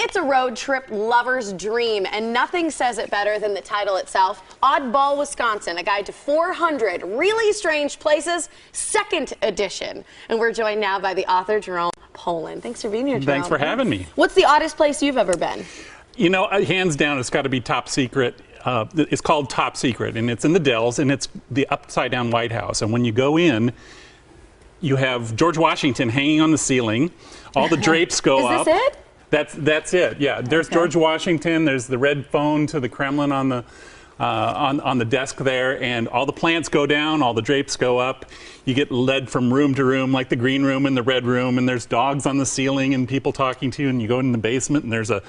It's a road trip lover's dream, and nothing says it better than the title itself, Oddball Wisconsin, a guide to 400 really strange places, second edition. And we're joined now by the author, Jerome Pohlen. Thanks for being here, Jerome. Thanks for having me. What's the oddest place you've ever been? You know, hands down, it's got to be Top Secret. It's called Top Secret, and it's in the Dells, and it's the upside-down White House. And when you go in, you have George Washington hanging on the ceiling. All the drapes go up. Is this it? That's it. Yeah. There's Okay. George Washington. There's the red phone to the Kremlin on the desk there, and all the plants go down. All the drapes go up. You get led from room to room, like the green room and the red room. And there's dogs on the ceiling and people talking to you. And you go in the basement, and there's a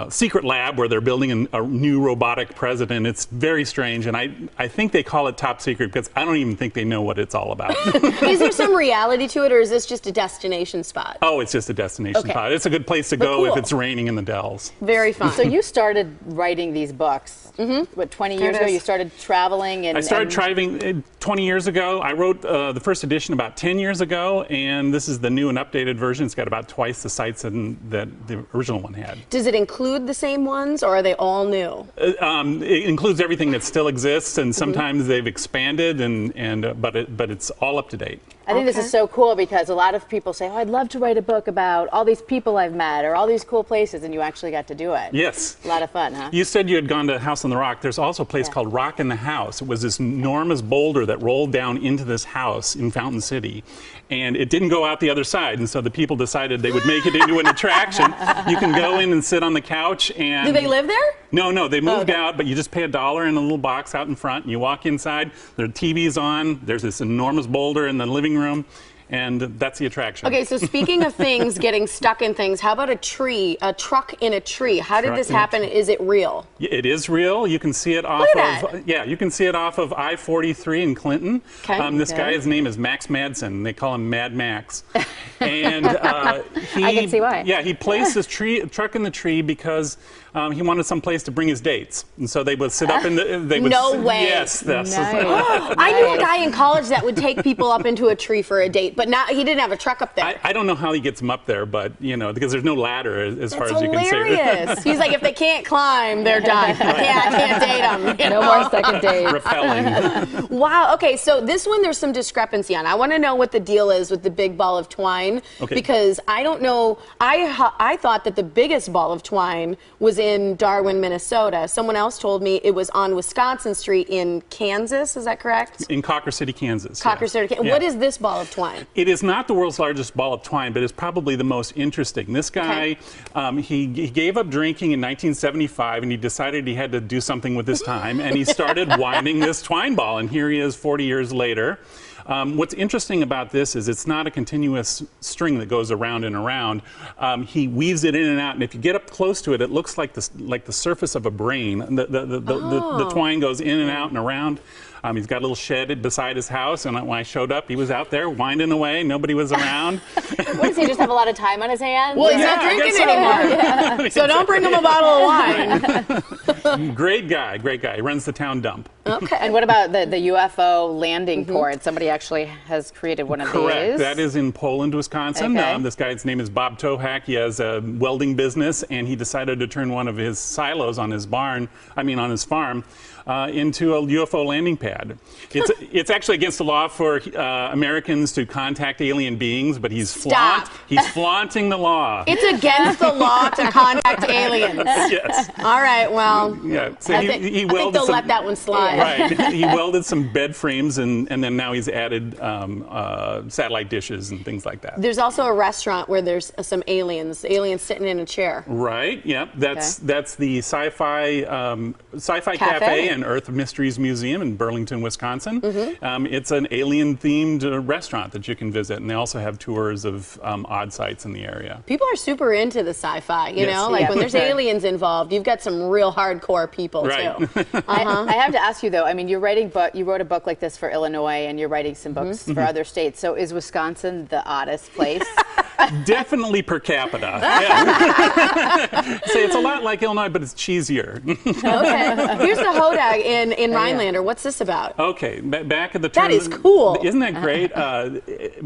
secret lab where they're building a new robotic president. It's very strange, and I think they call it Top Secret because I don't even think they know what it's all about. Is there some reality to it, or is this just a destination spot? Oh, it's just a destination spot. It's a good place to go if it's raining in the Dells. Very fun. So you started writing these books, what, 20 years ago? You started traveling? I started traveling 20 years ago. I wrote the first edition about 10 years ago, and this is the new and updated version. It's got about twice the sites that the original one had. Does it include the same ones, or are they all new? It includes everything that still exists, and sometimes they've expanded, but it's all up to date. I think this is so cool because a lot of people say, oh, I'd love to write a book about all these people I've met or all these cool places, and you actually got to do it. Yes. A lot of fun, huh? You said you had gone to House on the Rock. There's also a place called Rock in the House. It was this enormous boulder that rolled down into this house in Fountain City, and it didn't go out the other side, and so the people decided they would make it into an attraction. You can go in and sit on the couch and... Do they live there? No, they moved out, but you just pay $1 in a little box out in front, and you walk inside, there are TVs on, there's this enormous boulder in the living room, and that's the attraction. Okay, so speaking of things getting stuck in things, how about a tree, a truck in a tree? How did this happen? Is it real? It is real. You can see it off you can see it off of I-43 in Clinton. Okay. This guy, his name is Max Madsen. They call him Mad Max. And I can see why. Yeah, he placed this truck in the tree because he wanted some place to bring his dates. And so they would sit up in the No way. Yes, that's I knew a guy in college that would take people up into a tree for a date, but not, he didn't have a truck up there. I don't know how he gets them up there, but you know, because there's no ladder as far as you Hilarious. can see. He's like, if they can't climb, they're done. I can't date them. You No know? more second dates. Repelling. Wow. Okay, so this one there's some discrepancy on. I want to know what the deal is with the big ball of twine, because I don't know. I thought that the biggest ball of twine was in Darwin, Minnesota. Someone else told me it was on Wisconsin Street in Kansas. Is that correct? In Cocker City, Kansas. Cocker City. Yeah. What is this ball of twine? It is not the world's largest ball of twine, but it's probably the most interesting. This guy, he gave up drinking in 1975, and he decided he had to do something with his time, and he started winding this twine ball, and here he is 40 years later. What's interesting about this is it's not a continuous string that goes around and around. He weaves it in and out, and if you get up close to it, it looks like the surface of a brain. The twine goes in and out and around. He's got a little shed beside his house, and when I showed up, he was out there winding away. Nobody was around. What, does he just have a lot of time on his hands? Well, he's not drinking anymore. So don't bring him a bottle of wine. Great guy, great guy. He runs the town dump. Okay. And what about the UFO landing port? Somebody actually has created one of Correct. these. That is in Poland, Wisconsin. Okay. This guy's name is Bob Tohack. He has a welding business, and he decided to turn one of his silos on his farm, into a UFO landing pad. It's actually against the law for Americans to contact alien beings, but he's flaunting the law. It's against the law to contact aliens. Yes. All right, well, Yeah. So I think they'll let that one slide. Right. He welded some bed frames, and then now he's added satellite dishes and things like that. There's also a restaurant where there's some aliens sitting in a chair. Right. Yep. That's the Sci-Fi Cafe and Earth Mysteries Museum in Burlington, Wisconsin. It's an alien-themed restaurant that you can visit, and they also have tours of odd sites in the area. People are super into the sci-fi, you know? Like when there's aliens involved, you've got some real hardcore people, too. I have to ask you, though, I mean, you wrote a book like this for Illinois, and you're writing some books for other states. So is Wisconsin the oddest place? Definitely per capita. Yeah. Say it's a lot like Illinois, but it's cheesier. Okay. Here's the hodag in Rhinelander. What's this about? Okay, back at the turn. That is cool. Isn't that great?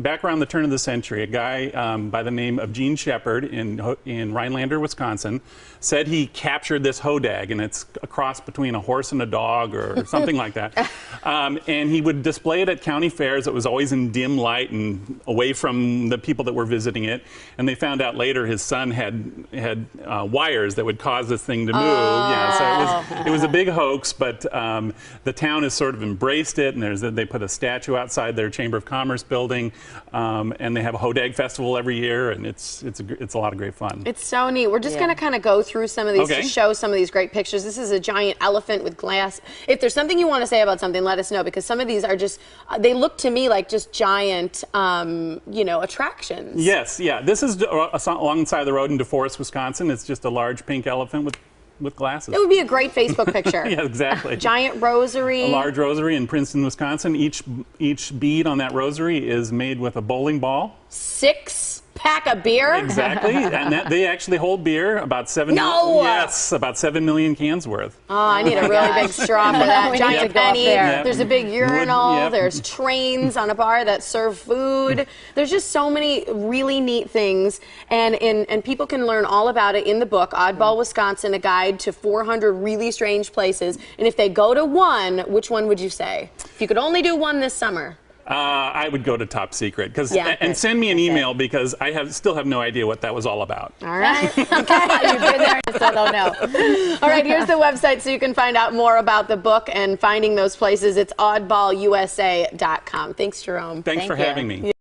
Back around the turn of the century, a guy by the name of Gene Shepard in Rhinelander, Wisconsin, said he captured this hodag, and it's a cross between a horse and a dog or something like that. And he would display it at county fairs. It was always in dim light and away from the people that were visiting it. And they found out later his son had wires that would cause this thing to move. Yeah, so it was a big hoax, but the town has sort of embraced it, and they put a statue outside their Chamber of Commerce building, and they have a hodag festival every year, and it's a lot of great fun. It's so neat. We're just going to kind of go through some of these to show some of these great pictures. This is a giant elephant with glass. If there's something you want to say about something, let us know, because some of these are just, they look to me like just giant, you know, attractions. Yes, yeah. This is alongside the road in DeForest, Wisconsin. It's just a large pink elephant with glasses. It would be a great Facebook picture. Yeah, exactly. Giant rosary. A large rosary in Princeton, Wisconsin. Each bead on that rosary is made with a bowling ball. 6-pack of beer. Exactly, and they actually hold beer, about 7. No. Yes, about 7 million cans worth. Oh, I need a really big straw for that. Giant penny. Yep. There's a big urinal. Yep. There's trains on a bar that serve food. There's just so many really neat things, and people can learn all about it in the book, Oddball Wisconsin, a guide to 400 really strange places. And if they go to one, which one would you say? If you could only do one this summer. I would go to Top Secret, and send me an email, because I still have no idea what that was all about. All right. Okay. You've been there and still don't know. All right, here's the website so you can find out more about the book and finding those places. It's oddballusa.com. Thanks, Jerome. Thanks for having me.